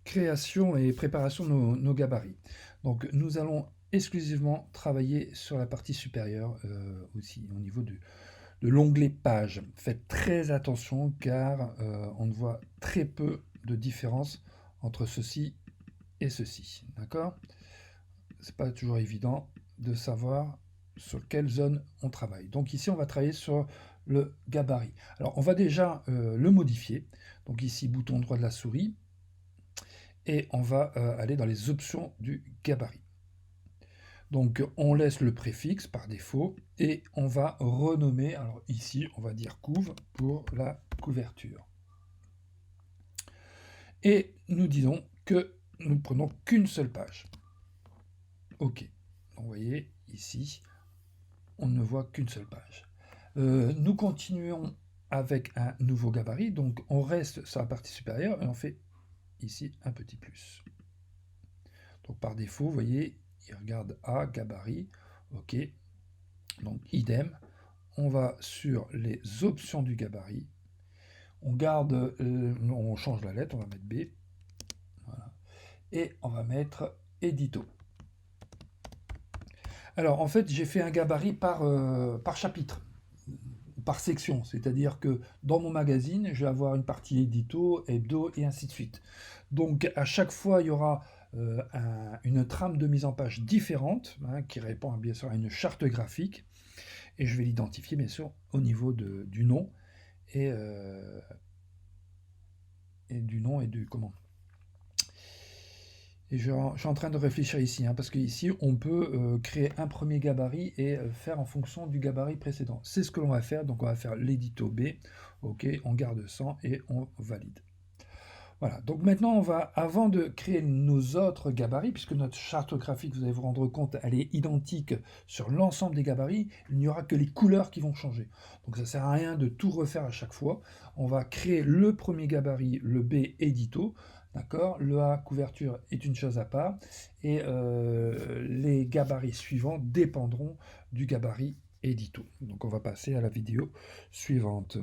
Création et préparation de nos gabarits. Donc nous allons exclusivement travailler sur la partie supérieure aussi, au niveau de l'onglet page. Faites très attention car on ne voit très peu de différence entre ceci et ceci. D'accord? C'est pas toujours évident de savoir sur quelle zone on travaille. Donc ici, on va travailler sur le gabarit. Alors, on va déjà le modifier. Donc ici, bouton droit de la souris, et on va aller dans les options du gabarit. Donc on laisse le préfixe par défaut et on va renommer, alors ici on va dire couve pour la couverture. Et nous disons que nous ne prenons qu'une seule page. Ok, donc, vous voyez ici on ne voit qu'une seule page. Nous continuons avec un nouveau gabarit, donc on reste sur la partie supérieure et on fait ici un petit plus. Donc par défaut, vous voyez, il regarde A, gabarit, ok. Donc idem, on va sur les options du gabarit, on garde, on change la lettre, on va mettre B, voilà, et on va mettre édito. Alors en fait, j'ai fait un gabarit par chapitre, par section, c'est-à-dire que dans mon magazine, je vais avoir une partie édito, hebdo et ainsi de suite. Donc à chaque fois, il y aura une trame de mise en page différente, hein, qui répond bien sûr à une charte graphique, et je vais l'identifier bien sûr au niveau du nom et, du nom et du comment. Et je suis en train de réfléchir ici, hein, parce qu'ici on peut créer un premier gabarit et faire en fonction du gabarit précédent. C'est ce que l'on va faire, donc on va faire l'édito B, ok, on garde 100 et on valide. Voilà, donc maintenant on va, avant de créer nos autres gabarits, puisque notre charte graphique, vous allez vous rendre compte, elle est identique sur l'ensemble des gabarits, il n'y aura que les couleurs qui vont changer. Donc ça ne sert à rien de tout refaire à chaque fois. On va créer le premier gabarit, le B édito, d'accord? Le A couverture est une chose à part, et les gabarits suivants dépendront du gabarit édito. Donc on va passer à la vidéo suivante.